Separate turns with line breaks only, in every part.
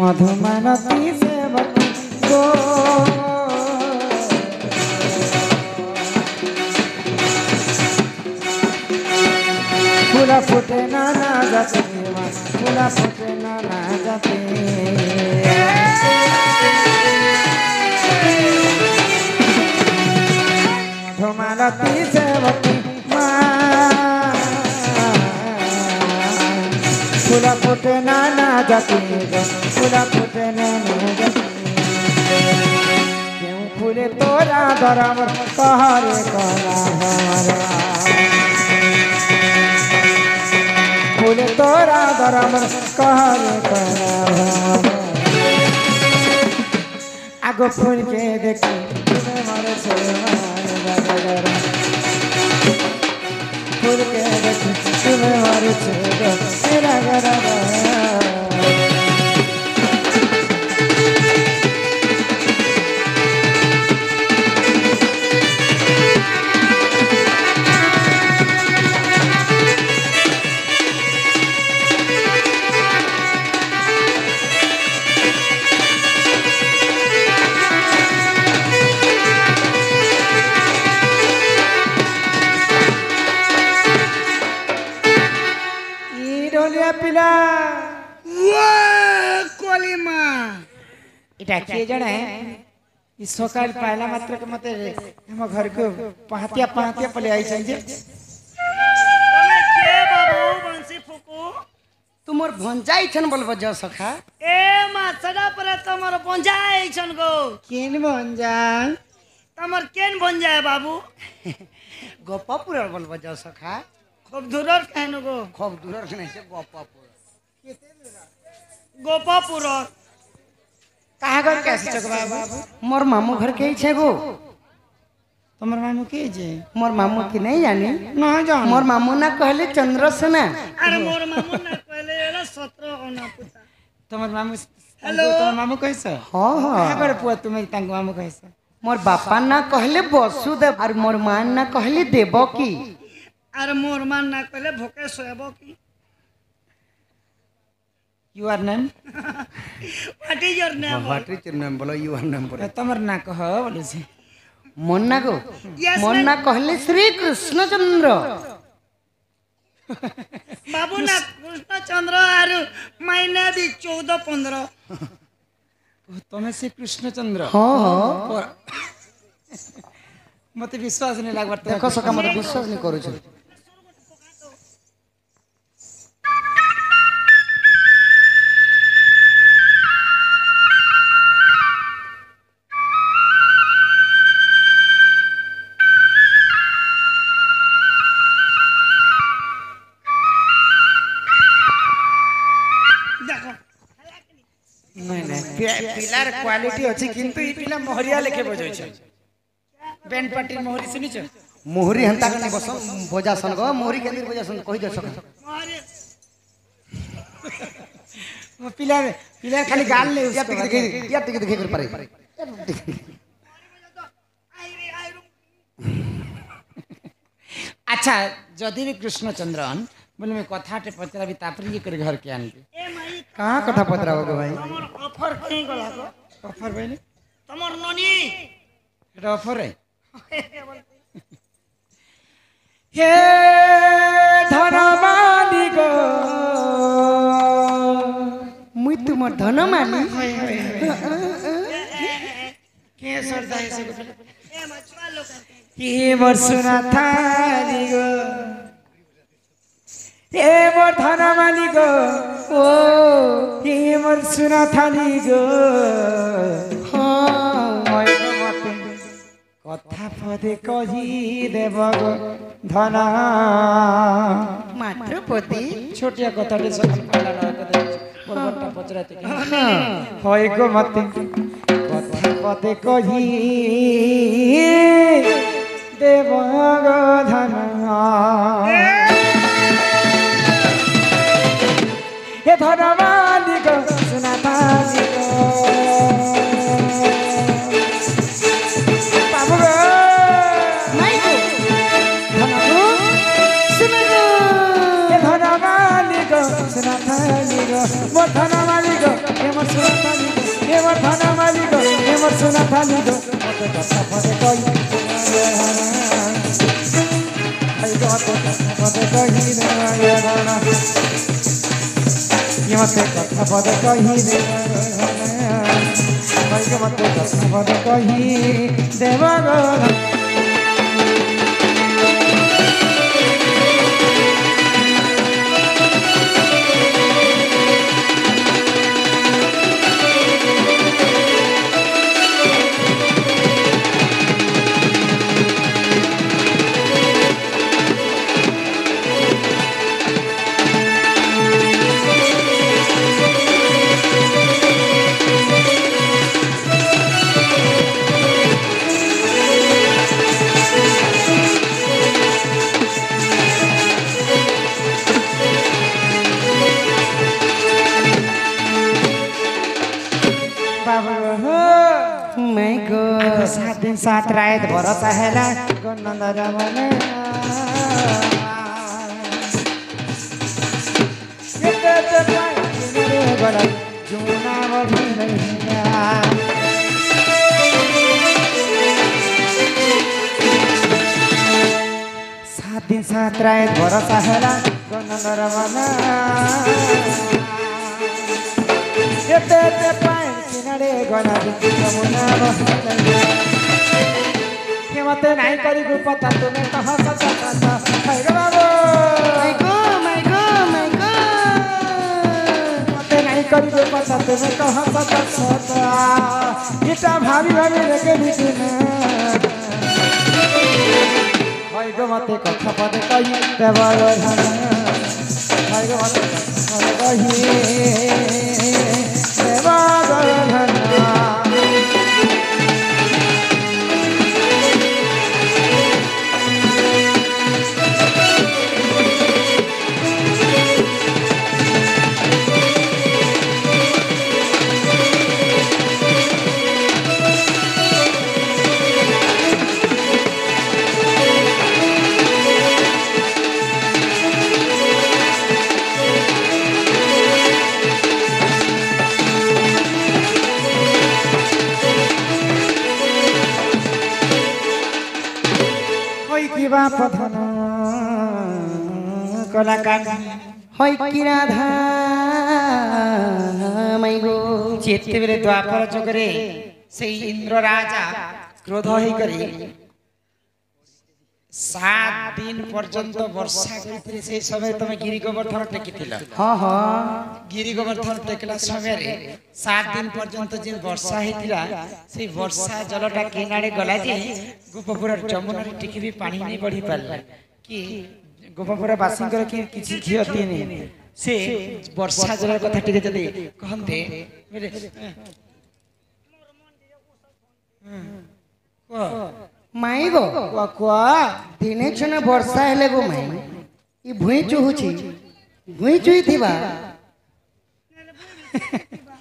मधुमालती सेवकी गो फूला फूटे नाना जाते फूला फूटे नाना जाते मधुमालती सेवकी फूला फूटे नाना जाती फूला फूटे नाना जाती क्यों फूले तोरा दरम कहरे कला हमारा फूले तोरा दरम कहरे कला हमारा आगो फूल के देखी तुम्हें मारे फूल के देखी तुम्हें मारे मेरा गरा पिला
कोलिमा
इटा किए जणे ई सकाल पाइला मात्र के मते हम घर को पहातिया पहातिया पले आई छे
तमे के बाबू बंसी फुकू
तुमर भंजाई छन बोलबो ज सखा
ए माछड़ा पर तमर भंजाई छन गो
केन भंजाई
तमर केन भंजाई बाबू
गोपापुर बोलबो ज सखा
खूब दूरर कहनो गो
खूब दूरर नहीं से गोपापुर
गोपापुर
कहाँ घर कैसे चकवा बाबू
मोर मामू घर के छे गो
तमर मामू के जे
मोर मामू की नहीं जानी
ना जान
मोर मामू ना कहले चंद्रसेना
अरे मोर मामू ना कहले एला 17 ओना पुता
तमर मामू
हेलो
तमर मामू कैसे
हां हां
कहाँ घर पुआ तुम्हें तंग मामू कैसे
मोर बापा ना कहले वसुदेव और मोर मां ना कहले देवकी
अरे मोर मान ना कहले भोके सोएबो की
your name
what is your name
what is your name बोलो योर नेम बोलो
तमर ना कह बोले छे
मोन ना गो
Yes,
मोन ना कहले श्री कृष्णचंद्र
बाबू ना कृष्णचंद्र आरु महीने भी 14-15
तमे से कृष्णचंद्र
हां हां
मते विश्वास नहीं लागबत
देखो सका मते विश्वास नहीं करू छ
देखो
नहीं नहीं पिलार क्वालिटी अछि किंतु ई पिला मोहरिया लेके बजै छै बैंड पार्टी मोहरी सुनी छ
मोहरी हंता कने बस बोजा सन गो मोहरी केंद्र बोजा सन कहि दे सका
अरे
वो पिला खाली गाल ले
या टिक देखे कर पारे
अच्छा जदी भी कृष्णचंद्रन बोले मैं कथाटे पचराबी तापर ये कर घर के आनबी
ए माई
कहां कथा पतराओ गो भाई
तमर ऑफर कहीं गला गो
ऑफर भइले
तमर ननी
एटा ऑफर है हे धनमाली गो
मुई तुमर धनमाली
के सरदा है से
ए मछुआ लोग
हे मोर सुना थाली गो हे मोर धनमाली गो ओ हे मोर सुना थाली गो हां कथा पदे कही देव गो धना
मात्र पति
छोटिया कथाटे सब पाला न कदे बड़बड़टा पचराते के होय गो मते कथा पदे कही देव गो धना हे धनवाली गो सुना थाली गो बाबू गो
नहीं गो
धनगो सुना गो हे धनवाली गो सुना थाली गो वो धनवाली गो हे मोर सुना सुना थाली दो मते कथा पदे कही आई दो कथा पदे कही रे राणा ये मते कथा पदे कही रे भाई के मते कथा पदे कही देवा
मैं गो
7 दिन 7 रात भरोसा हैला नंद रमने जूना बढ़ी रहिया 7 दिन 7 रात भरोसा हैला नंद रमने गला जमुना मत नहीं करी पता तुम्हें कहा बाबू मत नहीं करी पता तुम्हें कहा इटा भाभी भाभी लेके गो मत कथा पद कही देवर गो मत कही पधन कलाकार
हई कि राधा मैं गो
चेते बेले द्वापर जुगरे से इंद्र राजा क्रोध होई करी 7 दिन पर्यंत वर्षा करते से समय तुम गिरी गोवर्धन टेकिथिल
हाँ हाँ
गिरी गोवर्धन टेकला समय रे 7 दिन पर्यंत जे वर्षा हेतिला से वर्षा जलटा केनाडे गला जे गोपपुर जमुना रे टिकी भी पानी नहीं बढ़ी पारला कि गोपपुर बासिंगर के किछि क्षति नहीं से वर्षा जल कथा टिके जदी कहंते मेरे
माई गो दिने छने वर्षा हेले गो माई ई भुई चुहुची भुई चुई थिबा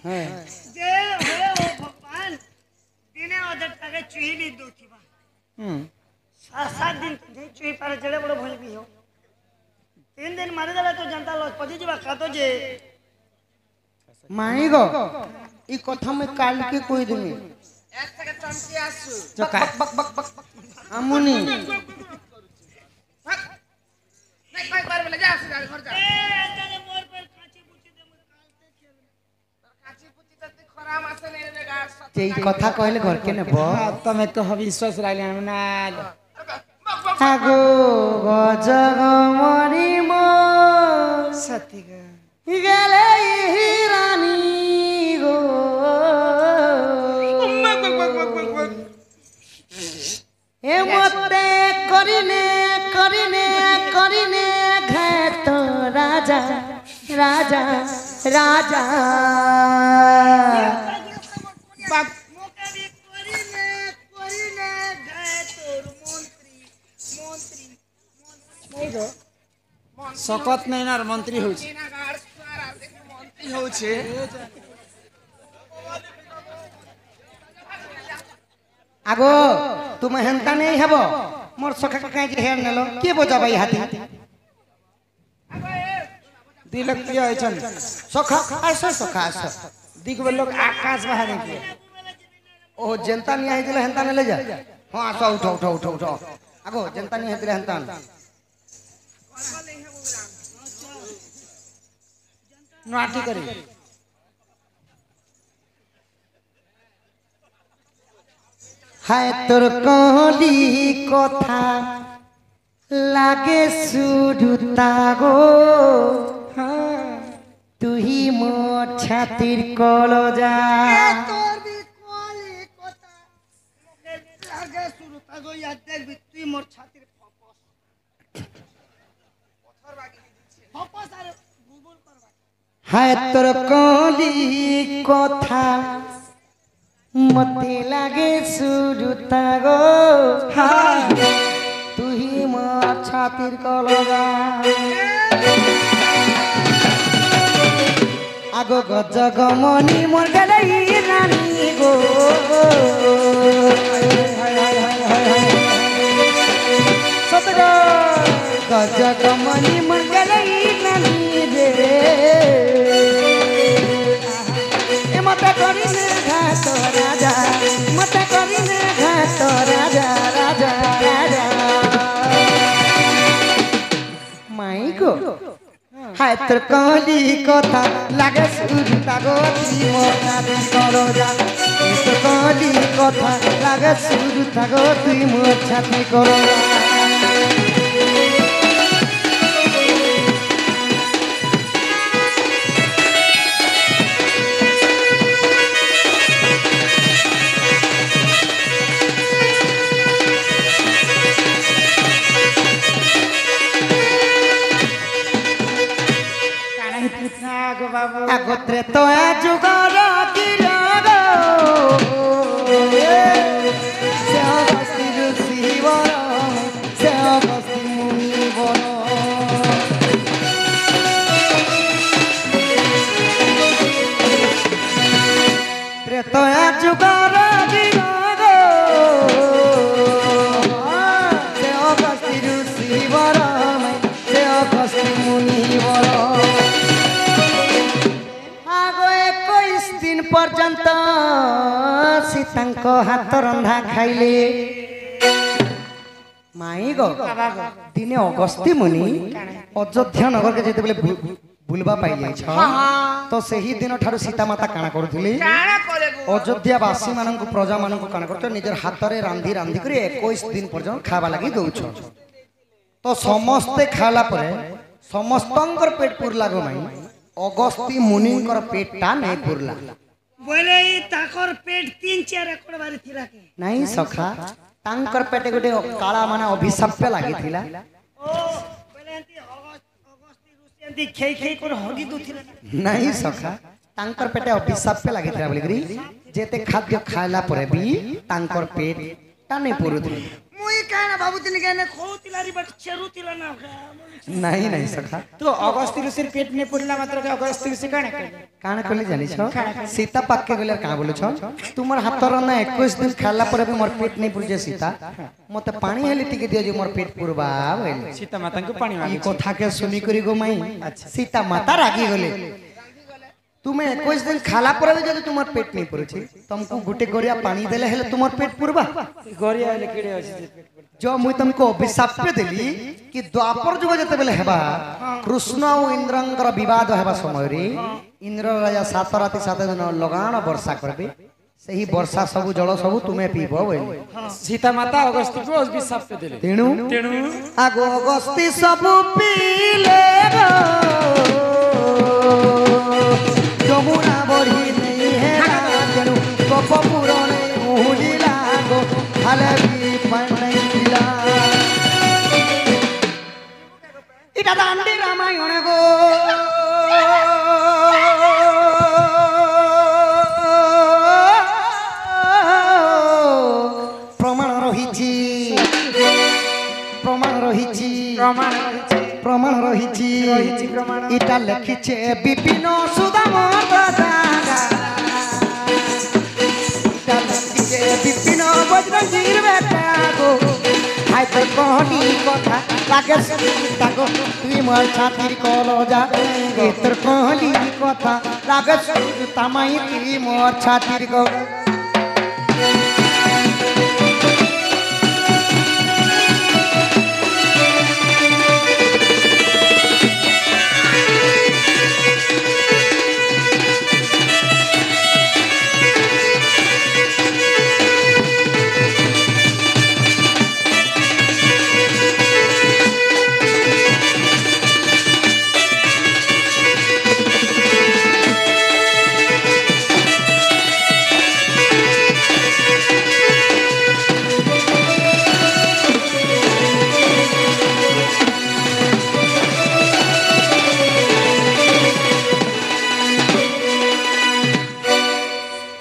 जे हो भगवान दिने अदर तके चुही नहीं दोथिबा 7 दिन जे चुही पारे जड़े बड़ भइल भी हो 3 दिन मारे देला तो जनता लखपति जीवा का तो जे
माई गो ई कथा में काल के कोई दिनी আমুনি এই কথা কইলে ঘর কে নেব
তুমি তো বিশ্বাস রাইলে না
আগো গজগ মরি মো
সত্যি
গেলে রানী গো এ মতে করিনে করিনে করিনে ঘাত রাজা রাজা রাজা
मोके भी करिने करिने गए तोर मंत्री मंत्री
শকত নাই না মন্ত্রী হচ্ছে মন্ত্রী হচ্ছে
আগো তুমি হেনতা নেই হব মোর সখা কাই যে হেন নেলো কে বোঝাবা এই হাতি
দিলক প্রিয় হয়েছেন
সখা আসো সখা আসো
দিগবে লোক আকাশ বাহারে গিয়ে
ओ जनता नहीं आई दिले हंता ने ले जा हां आसो उठो उठो उठो उठो आगो जनता नहीं आई दिले हंता
नाटी करी
हाय तोर कहली कथा लागे सुरुता गो तुही मो छातिर कलजा
তোর বি কলি কথা লাগে শুরু তাগো ইয়া দেখবি তুই মোর ছাতির ফপস পথর বাগি দিছে ফপস আর গুগল করবা
हाय तोर कहली कथा मते लागे सुरुता गो तुही मो छातिर कलजा आगो गज गमनी मोर गलई रानी गो सतगो गज गमनी मोर गलई रानी रे ए मते करिने घाट राजा मते करिने घाट राजा राजा राजा माई गो हाय तोर कहली कथा लागे सुरुता गो तुई मोर छातिर कलजा तोर कहली कथा लागे सुरुता गो तुई मोर छातिर कलजा
गो बाबू
আগত্রে তো যুগর কিরণ সে অগস্তি ঋষিবর সে অগস্তি মুনিবর ত্রেতয়া যুগর কিরণ সে অগস্তি ঋষিবর সে অগস্তি মুনিবর पर्यंत सीतांक हाथ रंधा खाइले माई गो दिने अगस्ती मुनि अयोध्या नगर के जेते बेले बुलबा पाई जाय छ तो सही दिन ठारू सीता माता काना करथुली अयोध्या वासी मानन प्रजा मानन काना करथ निजर हाथ रे रांधी रांधी करी 21 दिन पर्यंत खावा लागि दउछ तो समस्ते खाला परे समस्तंकर पेट पुरला गो माई अगस्ती मुनिंकर पेटटा नै पुरला
बोले ताकर पेट 3-4 एकड़ बारी थिला के
नहीं सखा तांकर पेटे गोटे काला माने अभिशाप लागिथिला
ओ बोले एंती अगस्ती रुसियंती खेई खेई कर हगी दुथिला
नहीं सखा तांकर पेटे अभिशाप लागिथिला बोली करी जेते खाद्य खाइला परे भी तांकर पेट टाने पुरुथि
मुई कहना बाबू दिन कहने खोतिलारी बट चरुतिला ना
नहीं नहीं सखा
तो अगस्ती ऋषि पेट में पुरला मात्र के अगस्ती ऋषि
काण कली जानि छ सीता पाक के गेले का बोले छ तुमर हाथ र ना 21 दिन खाला परे भी मोर पेट नहीं पुरजे सीता मते पानी हेली टिके दियो जे मोर पेट पुरबा बोले
सीता माता को पानी
ई कथा के सुनी करी गो माई सीता माता रागी गले तुम्हें 21 दिन खाला परे भी जदि तुमर पेट नहीं पुरछि तुमको गुटे गोरिया पानी देले हेले तुमर पेट पुरबा
गोरिया हेले किडे अछि
जो मुई तुमको अभिशाप देली कि द्वापर जुग जते बेले हेबा कृष्ण और इंद्रंकर विवाद हेबा समय रे इंद्र राजा 7 राति 7 दिन लगाण वर्षा करबे सही वर्षा सब जल सब तुम्हें पीबो बोले
सीता माता अगस्ती को अभिशाप देले
तेणु आगो अगस्ती सब पीले गो যমুনা বড়ি নেই হে তেণু গপ পুরনে মুহিলা গো খালে বি পাই দিলা এটা দান্ডি রামায়ণ গো প্রমাণ রহিছি প্রমাণ রহিছি
प्रमाण अछि
प्रमाण रहिछि इटा लिखिछे विपिन सुदाम दादा इटा लिखिछे विपिन बजरंगीर बेटा गो हाय तो कहनी कथा लागे सीता गो तुई मोर छातिर कलजा ए तोर कहनी कथा लागे सीता माई तुई मोर छातिर गो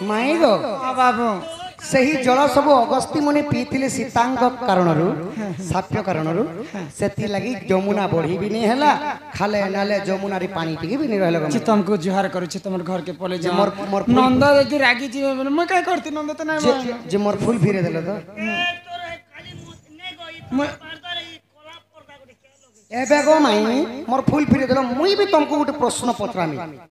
ମାଇଁ ଗୋ
ହଁ ବାବୁ
ସେହି ଜଳ ସବୁ ଅଗସ୍ତ୍ୟ ମୁନି ପିଇଥିଲେ ସୀତାଙ୍କ କାରଣରୁ ସାପ୍ୟ କାରଣରୁ ସେଥିଲାଗି ଯମୁନା ବଢି ବି नहीं ହେଲା ଖାଲେ ନାଲେ ଯମୁନାରେ ପାଣି ଟିକେ ବି नहीं रहल
যে तुमको जुहार करू छी तुमर घर के पले जा
मोर
नंद यदि रागी जी बोले मैं काय करती नंद तो नहीं
जे मोर फूल फिरे देल तो
तोरे खाली ने गई पर्दा रे कोला पर्दा को क्या लगे
एबे गो माई मोर फूल फिरे देल मुई भी तुमको गोटे प्रश्न पचरामी